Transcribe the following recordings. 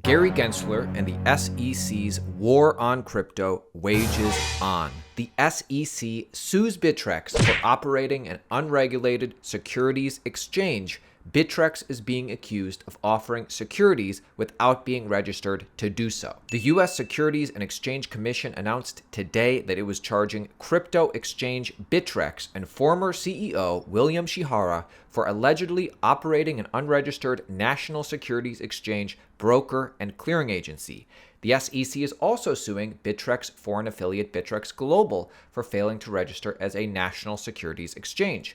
Gary Gensler and the SEC's war on crypto wages on. The SEC sues Bittrex for operating an unregulated securities exchange. Bittrex is being accused of offering securities without being registered to do so. The U.S. Securities and Exchange Commission announced today that it was charging crypto exchange Bittrex and former CEO William Shihara for allegedly operating an unregistered national securities exchange, broker, and clearing agency. The SEC is also suing Bittrex foreign affiliate Bittrex Global for failing to register as a national securities exchange.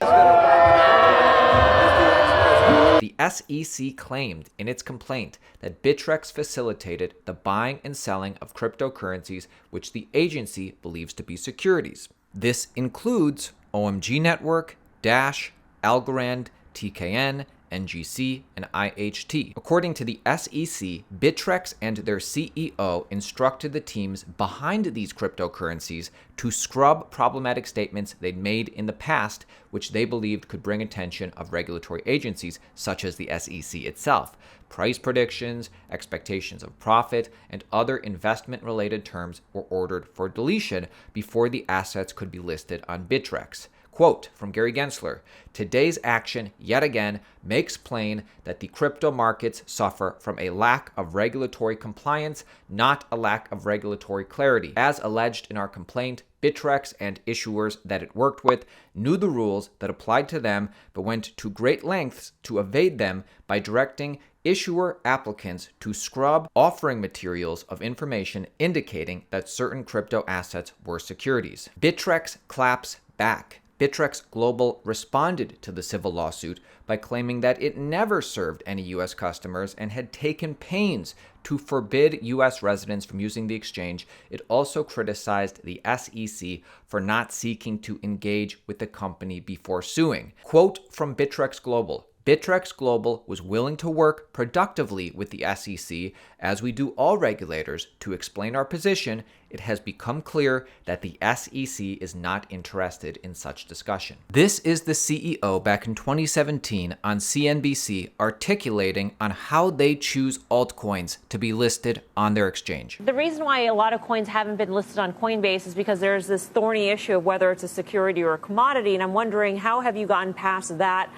The SEC claimed in its complaint that Bittrex facilitated the buying and selling of cryptocurrencies, which the agency believes to be securities. This includes OMG Network, Dash, Algorand, TKN, NGC, and IHT. According to the SEC, Bittrex and their CEO instructed the teams behind these cryptocurrencies to scrub problematic statements they'd made in the past, which they believed could bring attention of regulatory agencies such as the SEC itself. Price predictions, expectations of profit, and other investment-related terms were ordered for deletion before the assets could be listed on Bittrex. Quote from Gary Gensler, "Today's action, yet again, makes plain that the crypto markets suffer from a lack of regulatory compliance, not a lack of regulatory clarity. As alleged in our complaint, Bittrex and issuers that it worked with knew the rules that applied to them, but went to great lengths to evade them by directing issuer applicants to scrub offering materials of information indicating that certain crypto assets were securities." Bittrex claps back. Bittrex Global responded to the civil lawsuit by claiming that it never served any U.S. customers and had taken pains to forbid U.S. residents from using the exchange. It also criticized the SEC for not seeking to engage with the company before suing. Quote from Bittrex Global, "Bittrex Global was willing to work productively with the SEC, as we do all regulators, to explain our position. It has become clear that the SEC is not interested in such discussion." This is the CEO back in 2017 on CNBC articulating on how they choose altcoins to be listed on their exchange. The reason why a lot of coins haven't been listed on Coinbase is because there's this thorny issue of whether it's a security or a commodity, and I'm wondering, how have you gotten past that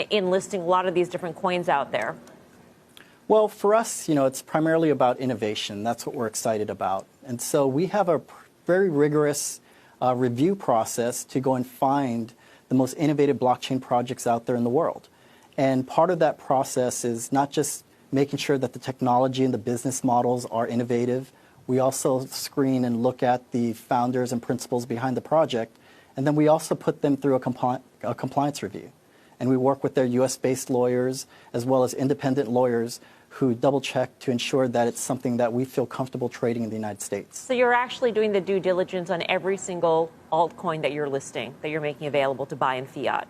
in listing a lot of these different coins out there? Well, for us, it's primarily about innovation. That's what we're excited about. And so we have a very rigorous review process to go and find the most innovative blockchain projects out there in the world. And part of that process is not just making sure that the technology and the business models are innovative. We also screen and look at the founders and principles behind the project. And then we also put them through a compliance review. And we work with their U.S.-based lawyers as well as independent lawyers who double-check to ensure that it's something that we feel comfortable trading in the United States. So you're actually doing the due diligence on every single altcoin that you're listing, that you're making available to buy in fiat?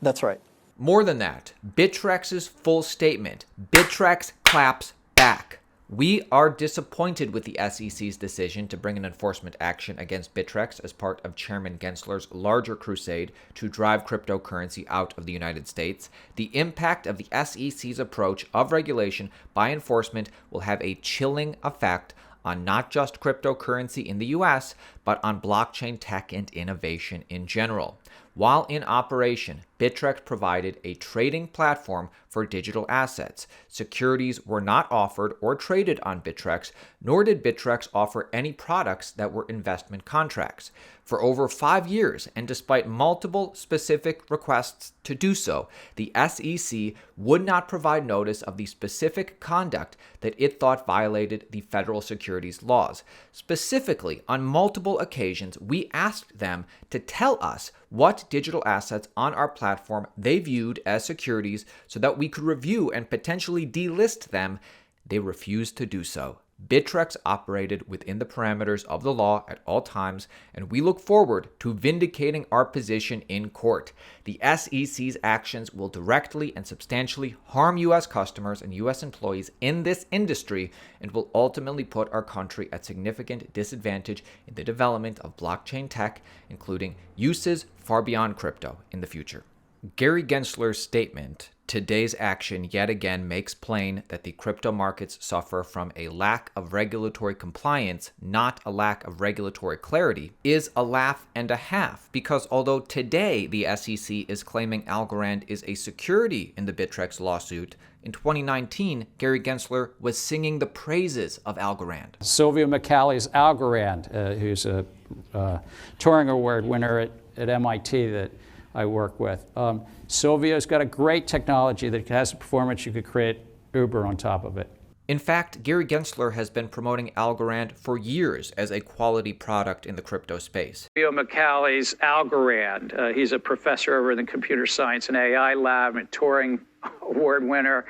That's right. More than that, Bittrex's full statement, Bittrex claps back. "We are disappointed with the SEC's decision to bring an enforcement action against Bittrex as part of Chairman Gensler's larger crusade to drive cryptocurrency out of the United States. The impact of the SEC's approach of regulation by enforcement will have a chilling effect on not just cryptocurrency in the US, but on blockchain tech and innovation in general. While in operation, Bittrex provided a trading platform for digital assets. Securities were not offered or traded on Bittrex, nor did Bittrex offer any products that were investment contracts. For over 5 years, and despite multiple specific requests to do so, the SEC would not provide notice of the specific conduct that it thought violated the federal securities laws. Specifically, on multiple occasions, we asked them to tell us what digital assets on our platform they viewed as securities so that we could review and potentially delist them. They refused to do so. Bittrex operated within the parameters of the law at all times, and we look forward to vindicating our position in court. The SEC's actions will directly and substantially harm U.S. customers and U.S. employees in this industry and will ultimately put our country at significant disadvantage in the development of blockchain tech, including uses far beyond crypto in the future. Gary Gensler's statement Today's action yet again makes plain that the crypto markets suffer from a lack of regulatory compliance, not a lack of regulatory clarity, is a laugh and a half, because although today the SEC is claiming Algorand is a security in the Bittrex lawsuit, in 2019, Gary Gensler was singing the praises of Algorand. Sylvia McCally's Algorand, who's a Turing Award winner at MIT that I work with. Sylvia's got a great technology that has the performance you could create Uber on top of it. In fact, Gary Gensler has been promoting Algorand for years as a quality product in the crypto space. Sylvia McCally's Algorand. He's a professor over in the Computer Science and AI Lab, a Turing Award winner.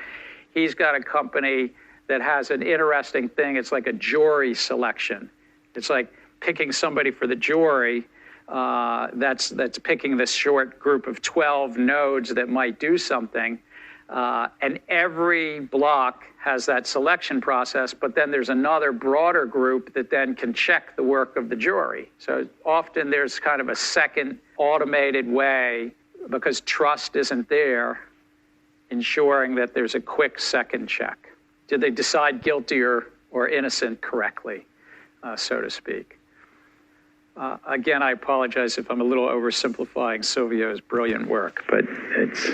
He's got a company that has an interesting thing. It's like a jury selection. It's like picking somebody for the jury. That's picking this short group of 12 nodes that might do something. And every block has that selection process, but then there's another broader group that then can check the work of the jury. So often there's kind of a second automated way, because trust isn't there, ensuring that there's a quick second check. Did they decide guilty or innocent correctly, so to speak? Again, I apologize if I'm a little oversimplifying Sylvia's brilliant work, but it's...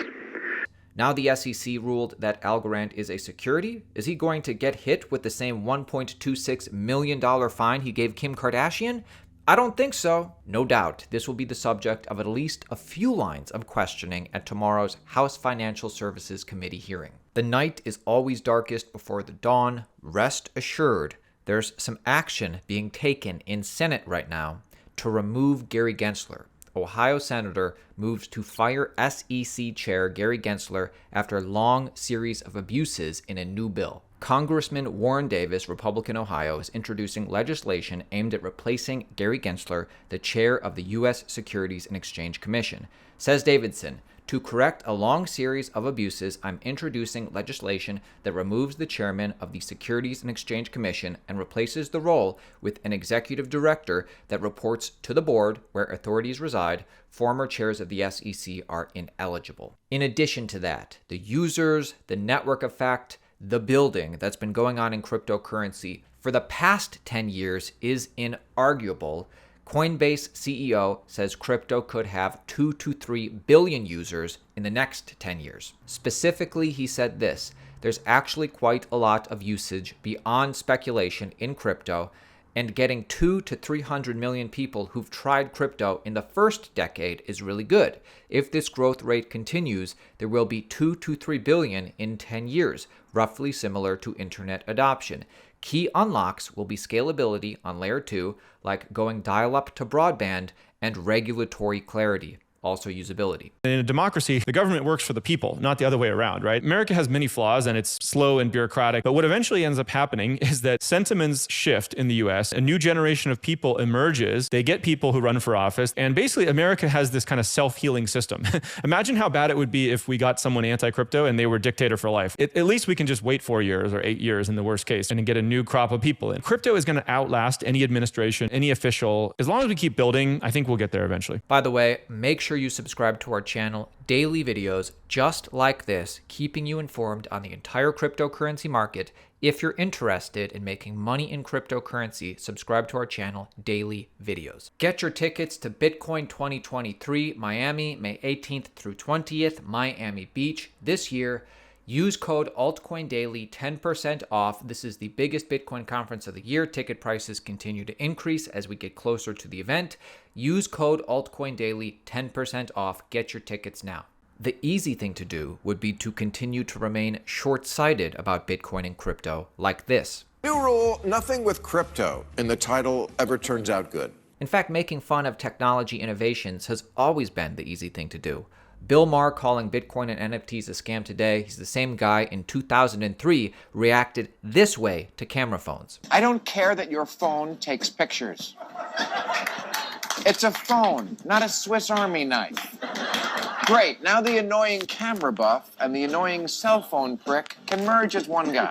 Now the SEC ruled that Algorand is a security. Is he going to get hit with the same $1.26 million fine he gave Kim Kardashian? I don't think so. No doubt, this will be the subject of at least a few lines of questioning at tomorrow's House Financial Services Committee hearing. The night is always darkest before the dawn. Rest assured, there's some action being taken in Senate right now to remove Gary Gensler. Ohio Senator moves to fire SEC Chair Gary Gensler after a long series of abuses in a new bill. Congressman Warren Davis, Republican Ohio, is introducing legislation aimed at replacing Gary Gensler, the chair of the U.S. Securities and Exchange Commission. Says Davidson, to correct a long series of abuses, I'm introducing legislation that removes the chairman of the Securities and Exchange Commission and replaces the role with an executive director that reports to the board where authorities reside. Former chairs of the SEC are ineligible. In addition to that, the users, the network effect, the building that's been going on in cryptocurrency for the past 10 years is inarguable. Coinbase CEO says crypto could have 2 to 3 billion users in the next 10 years. Specifically, he said this: there's actually quite a lot of usage beyond speculation in crypto, and getting 200 to 300 million people who've tried crypto in the first decade is really good. If this growth rate continues, there will be 2 to 3 billion in 10 years, roughly similar to internet adoption. Key unlocks will be scalability on layer 2, like going dial-up to broadband, and regulatory clarity. Also usability. In a democracy, the government works for the people, not the other way around, right? America has many flaws and it's slow and bureaucratic, but what eventually ends up happening is that sentiments shift in the US, a new generation of people emerges, they get people who run for office, and basically America has this kind of self-healing system. Imagine how bad it would be if we got someone anti-crypto and they were dictator for life. At least we can just wait 4 years or 8 years in the worst case and get a new crop of people in. Crypto is going to outlast any administration, any official. As long as we keep building, I think we'll get there eventually. By the way, make sure you subscribe to our channel. Daily videos just like this, keeping you informed on the entire cryptocurrency market. If you're interested in making money in cryptocurrency, subscribe to our channel, Daily Videos. Get your tickets to Bitcoin 2023 Miami, May 18th through 20th, Miami Beach this year. Use code Altcoin Daily, 10% off. This is the biggest Bitcoin conference of the year. Ticket prices continue to increase as we get closer to the event. Use code Altcoin Daily, 10% off. Get your tickets now. The easy thing to do would be to continue to remain short-sighted about Bitcoin and crypto, like this. New rule, nothing with crypto in the title ever turns out good. In fact, making fun of technology innovations has always been the easy thing to do. Bill Maher calling Bitcoin and NFTs a scam today. He's the same guy in 2003 reacted this way to camera phones. I don't care that your phone takes pictures. It's a phone, not a Swiss Army knife. Great, now the annoying camera buff and the annoying cell phone prick can merge as one guy.